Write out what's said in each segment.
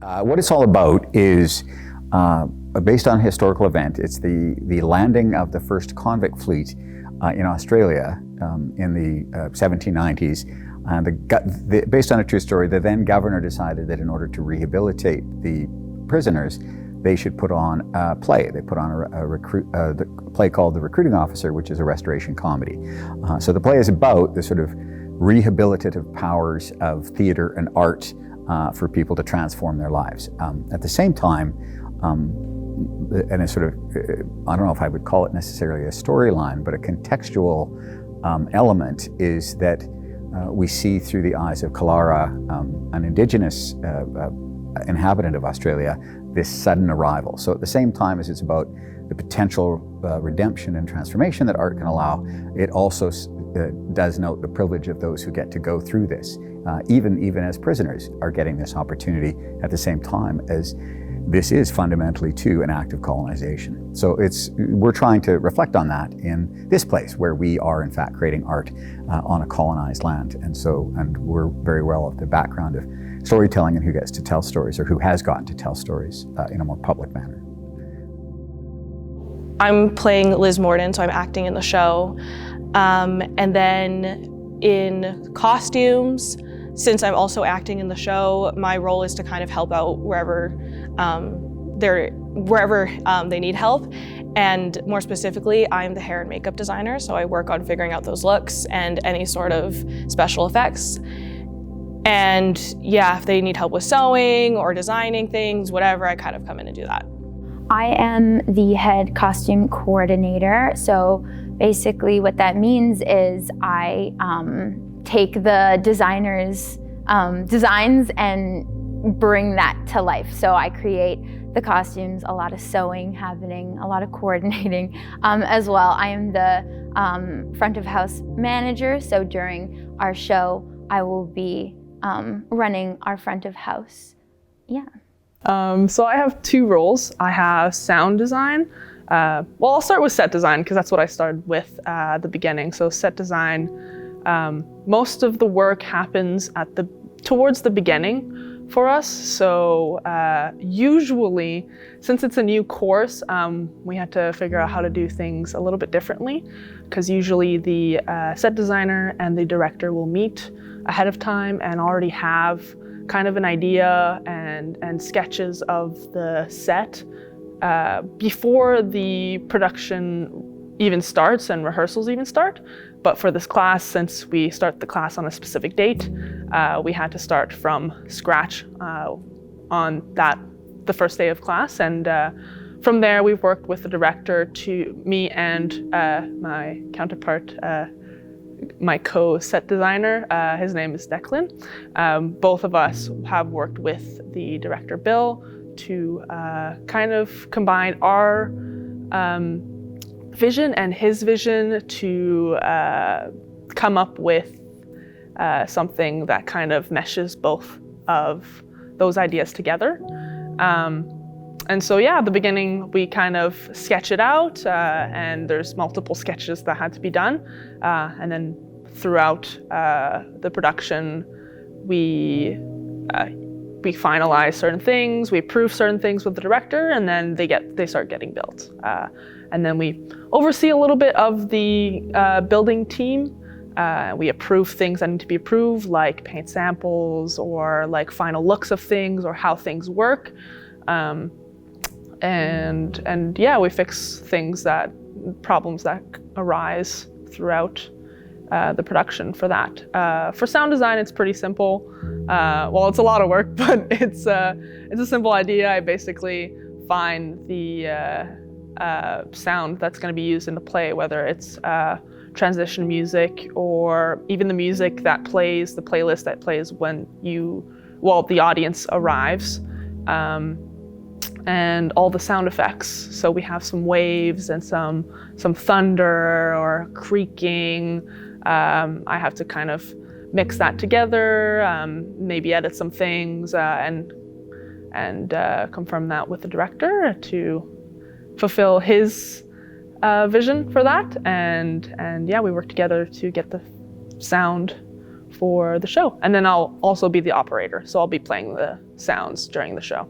What it's all about is based on a historical event. It's the landing of the first convict fleet in Australia in the 1790s. Based on a true story, the then governor decided that in order to rehabilitate the prisoners, they should put on a play. They put on the play called The Recruiting Officer, which is a restoration comedy. So the play is about the sort of rehabilitative powers of theater and art for people to transform their lives. At the same time, and it's sort of, I don't know if I would call it necessarily a storyline, but a contextual element is that we see through the eyes of Kalara, an Indigenous inhabitant of Australia, this sudden arrival. So at the same time as it's about the potential redemption and transformation that art can allow, it also does note the privilege of those who get to go through this, even as prisoners are getting this opportunity at the same time as this is fundamentally too an act of colonization. So we're trying to reflect on that in this place where we are in fact creating art on a colonized land. And we're very well of the background of storytelling and who gets to tell stories or who has gotten to tell stories in a more public manner. I'm playing Liz Morden, so I'm acting in the show. And then in costumes, since I'm also acting in the show, my role is to kind of help out wherever they need help. And more specifically, I'm the hair and makeup designer, so I work on figuring out those looks and any sort of special effects. And yeah, if they need help with sewing or designing things, whatever, I kind of come in and do that. I am the head costume coordinator. So basically what that means is I take the designer's designs and bring that to life. So I create the costumes, a lot of sewing happening, a lot of coordinating as well. I am the front of house manager. So during our show, I will be running our front of house. Yeah. So I have two roles. I have sound design. Well, I'll start with set design because that's what I started with at the beginning. So set design, most of the work happens towards the beginning for us. So usually, since it's a new course, we had to figure out how to do things a little bit differently, because usually the set designer and the director will meet ahead of time and already have kind of an idea and sketches of the set before the production even starts and rehearsals even start. But for this class, since we start the class on a specific date, we had to start from scratch on the first day of class. And from there, we've worked with the director, me and my counterpart, my co-set designer, his name is Declan. Both of us have worked with the director, Bill, to kind of combine our vision and his vision to come up with something that kind of meshes both of those ideas together. And so, yeah, at the beginning, we kind of sketch it out, and there's multiple sketches that had to be done. And then throughout the production, we finalize certain things, we approve certain things with the director, and then they start getting built. And then we oversee a little bit of the building team. We approve things that need to be approved, like paint samples or like final looks of things or how things work. And yeah, we fix problems that arise throughout the production for that. For sound design, it's pretty simple. Well, it's a lot of work, but it's a simple idea. I basically find the sound that's going to be used in the play, whether it's transition music or even the music that plays, the playlist that plays when the audience arrives. And all the sound effects. So we have some waves and some thunder or creaking. I have to kind of mix that together, maybe edit some things, and confirm that with the director to fulfill his vision for that. And yeah, we work together to get the sound for the show. And then I'll also be the operator, so I'll be playing the sounds during the show.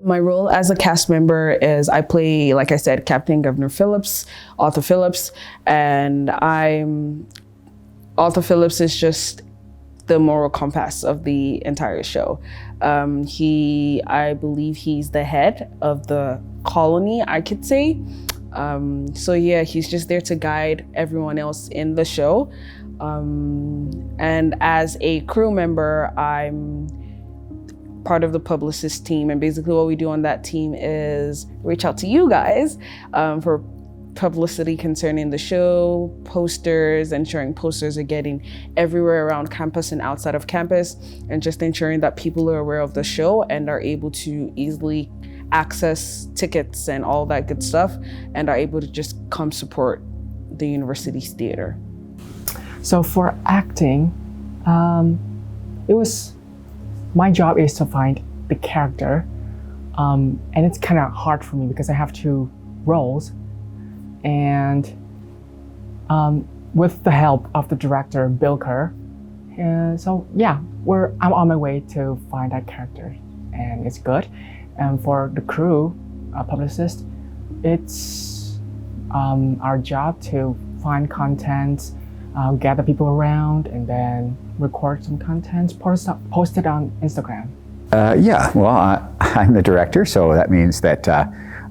My role as a cast member is I play, like I said, Captain Governor Phillips, Arthur Phillips, and Arthur Phillips is just the moral compass of the entire show. I believe he's the head of the colony, I could say. So yeah, he's just there to guide everyone else in the show. And as a crew member, I'm part of the publicist team, and basically what we do on that team is reach out to you guys for publicity concerning the show, posters, ensuring posters are getting everywhere around campus and outside of campus, and just ensuring that people are aware of the show and are able to easily access tickets and all that good stuff, and are able to just come support the university's theater. So for acting, my job is to find the character, and it's kind of hard for me because I have 2 roles, and with the help of the director, Bill Kerr, so yeah, I'm on my way to find that character, and it's good. And for the crew, publicist, it's our job to find content, gather people around, and then record some content, post it on Instagram. I'm the director, so that means that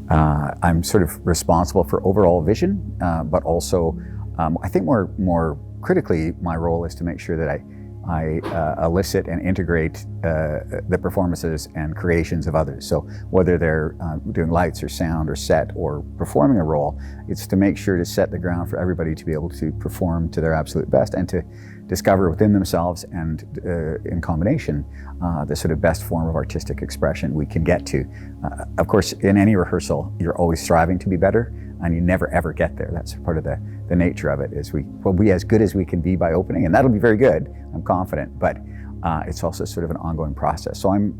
I'm sort of responsible for overall vision, but also I think more critically, my role is to make sure that I elicit and integrate the performances and creations of others. So whether they're doing lights or sound or set or performing a role, it's to make sure to set the ground for everybody to be able to perform to their absolute best and to discover within themselves and in combination the sort of best form of artistic expression we can get to. Of course, in any rehearsal, you're always striving to be better, and you never ever get there. That's part of the nature of it, is we'll be as good as we can be by opening, and that'll be very good, I'm confident, but it's also sort of an ongoing process. So I'm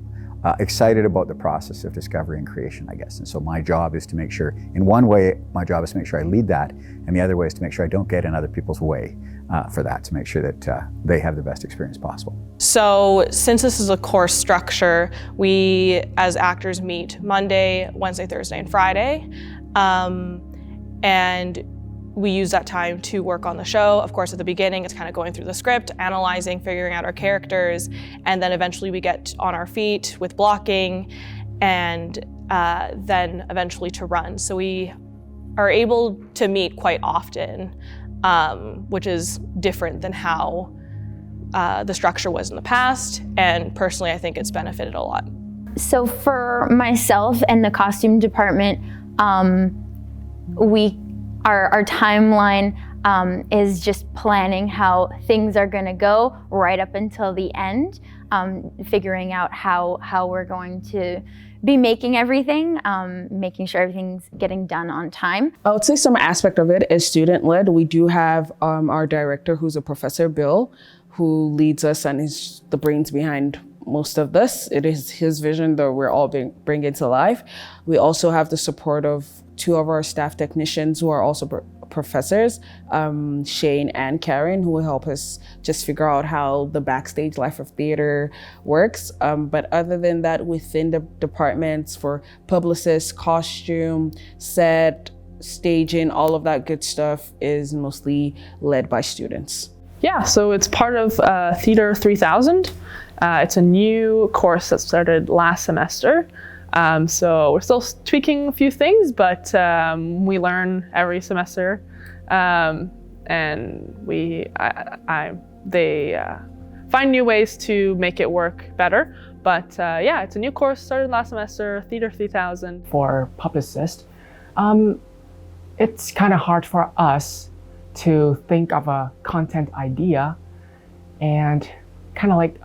excited about the process of discovery and creation, I guess. And so my job is to make sure, in one way, my job is to make sure I lead that, and the other way is to make sure I don't get in other people's way for that, to make sure that they have the best experience possible. So since this is a course structure, we as actors meet Monday, Wednesday, Thursday, and Friday. And we use that time to work on the show. Of course, at the beginning, it's kind of going through the script, analyzing, figuring out our characters, and then eventually we get on our feet with blocking, and then eventually to run. So we are able to meet quite often, which is different than how the structure was in the past, and personally, I think it's benefited a lot. So for myself and the costume department, our timeline is just planning how things are going to go right up until the end, figuring out how we're going to be making everything, making sure everything's getting done on time. I would say some aspect of it is student-led. We do have our director, who's a Professor Bill, who leads us and is the brains behind most of this. It is his vision that we're all bringing to life. We also have the support of 2 of our staff technicians who are also professors, Shane and Karen, who will help us just figure out how the backstage life of theater works. But other than that, within the departments for publicists, costume, set, staging, all of that good stuff is mostly led by students. Yeah, so it's part of Theater 3000. It's a new course that started last semester. So we're still tweaking a few things, but we learn every semester, and they find new ways to make it work better. But yeah, it's a new course started last semester, Theater 3000. For publicists, it's kind of hard for us to think of a content idea and kind of like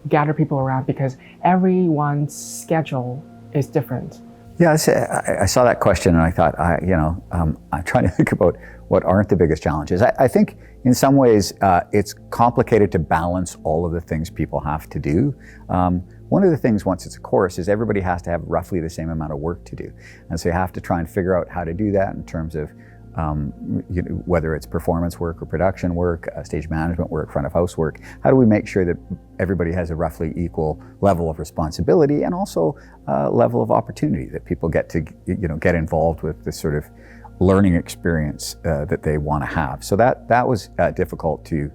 gather people around, because everyone's schedule is different. Yeah, I saw that question and I thought, I'm trying to think about what aren't the biggest challenges. I think in some ways it's complicated to balance all of the things people have to do. One of the things, once it's a course, is everybody has to have roughly the same amount of work to do. And so you have to try and figure out how to do that in terms of whether it's performance work or production work, stage management work, front of house work. How do we make sure that everybody has a roughly equal level of responsibility and also level of opportunity, that people get to get involved with this sort of learning experience that they want to have? So that was difficult to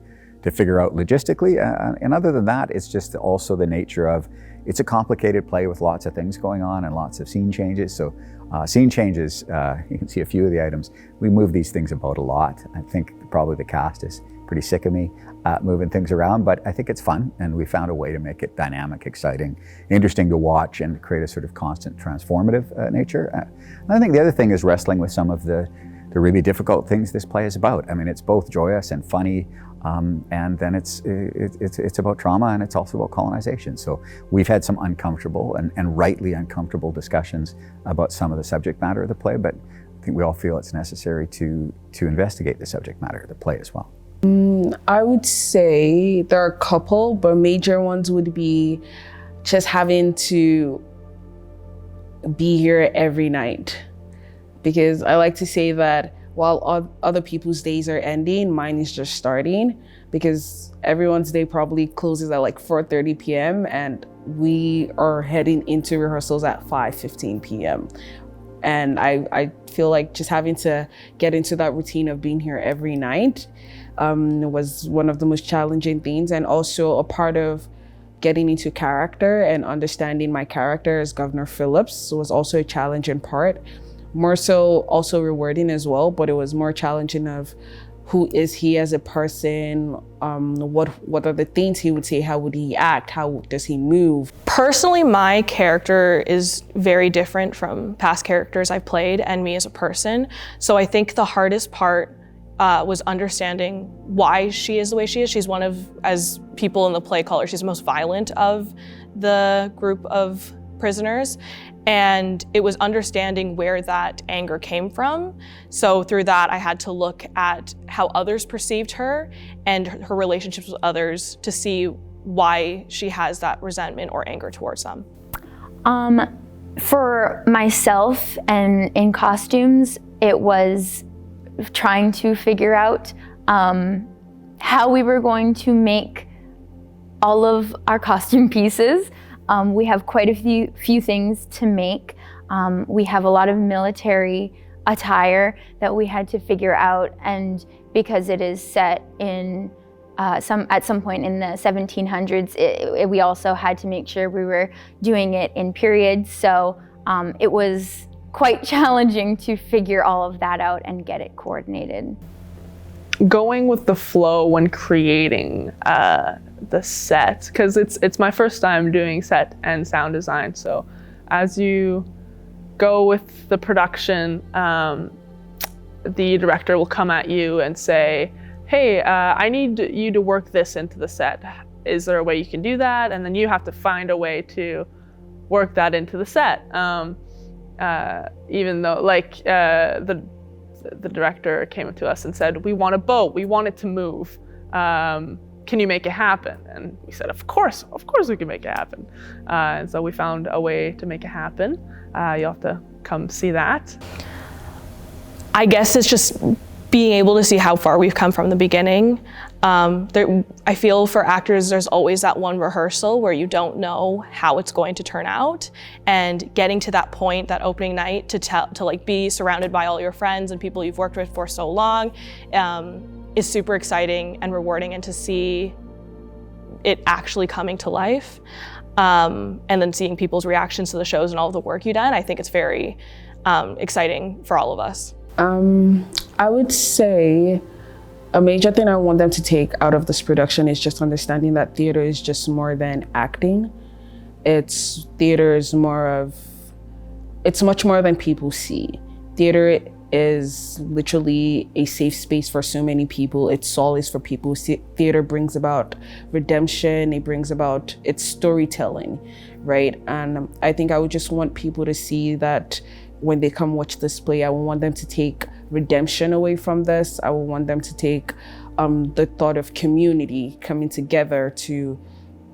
figure out logistically. And other than that, it's just also the nature of, it's a complicated play with lots of things going on and lots of scene changes. So scene changes, you can see a few of the items. We move these things about a lot. I think probably the cast is pretty sick of me moving things around, but I think it's fun, and we found a way to make it dynamic, exciting, interesting to watch, and create a sort of constant transformative nature. And I think the other thing is wrestling with some of the really difficult things this play is about. I mean, it's both joyous and funny, and then it's about trauma, and it's also about colonization. So we've had some uncomfortable and rightly uncomfortable discussions about some of the subject matter of the play, but I think we all feel it's necessary to investigate the subject matter of the play as well. I would say there are a couple, but major ones would be just having to be here every night. Because I like to say that while other people's days are ending, mine is just starting, because everyone's day probably closes at like 4:30 p.m. and we are heading into rehearsals at 5:15 p.m. And I feel like just having to get into that routine of being here every night was one of the most challenging things, and also a part of getting into character and understanding my character as Governor Phillips was also a challenging part. More so also rewarding as well, but it was more challenging of who is he as a person, what are the things he would say, how would he act, how does he move. Personally, my character is very different from past characters I've played and me as a person. So I think the hardest part was understanding why she is the way she is. She's one of, as people in the play call her, she's the most violent of the group of prisoners. And it was understanding where that anger came from. So through that, I had to look at how others perceived her and her relationships with others to see why she has that resentment or anger towards them. For myself and in costumes, it was trying to figure out how we were going to make all of our costume pieces. We have quite a few things to make. We have a lot of military attire that we had to figure out, and because it is set in at some point in the 1700s, we also had to make sure we were doing it in periods. So it was quite challenging to figure all of that out and get it coordinated. Going with the flow when creating the set, because it's my first time doing set and sound design. So as you go with the production, the director will come at you and say, hey, I need you to work this into the set. Is there a way you can do that? And then you have to find a way to work that into the set. Even though the director came to us and said, we want a boat, we want it to move. Can you make it happen? And we said, of course we can make it happen. And so we found a way to make it happen. You'll have to come see that. I guess it's just being able to see how far we've come from the beginning. I feel for actors, there's always that one rehearsal where you don't know how it's going to turn out, and getting to that point, that opening night, to like be surrounded by all your friends and people you've worked with for so long, is super exciting and rewarding, and to see it actually coming to life, and then seeing people's reactions to the shows and all of the work you've done, I think it's very exciting for all of us. I would say a major thing I want them to take out of this production is just understanding that theater is just more than acting. Theater is it's much more than people see. Theater is literally a safe space for so many people. It's solace for people. Theater brings about redemption. It's storytelling, right? And I think I would just want people to see that when they come watch this play, I would want them to take redemption away from this. I would want them to take the thought of community coming together to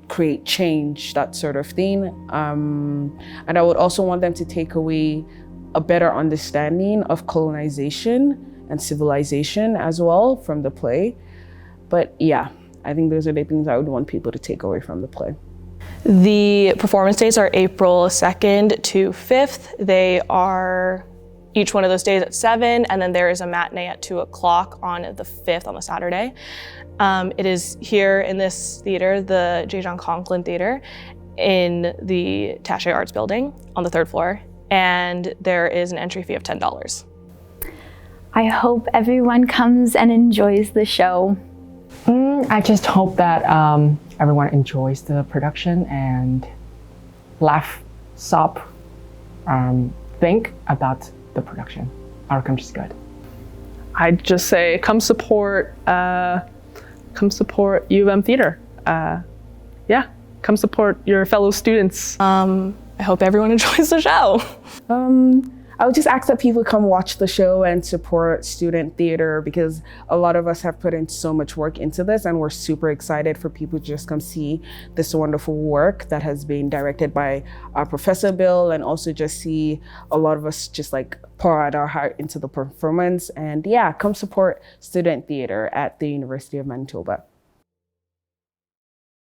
create change, that sort of thing. And I would also want them to take away a better understanding of colonization and civilization as well from the play. But yeah, I think those are the things I would want people to take away from the play. The performance dates are April 2nd to 5th. They are each one of those days at 7, and then there is a matinee at 2 o'clock on the 5th, on the Saturday. It is here in this theater, the Conklin Theater, in the Taché Arts Building on the 3rd floor, and there is an entry fee of $10. I hope everyone comes and enjoys the show. I just hope that everyone enjoys the production and laugh, sob, think about the production. Our country's good. I'd just say come support U of M Theater. Yeah, come support your fellow students. I hope everyone enjoys the show. I would just ask that people come watch the show and support student theater, because a lot of us have put in so much work into this, and we're super excited for people to just come see this wonderful work that has been directed by Professor Bill, and also just see a lot of us just like pour out our heart into the performance. And yeah, come support student theater at the University of Manitoba.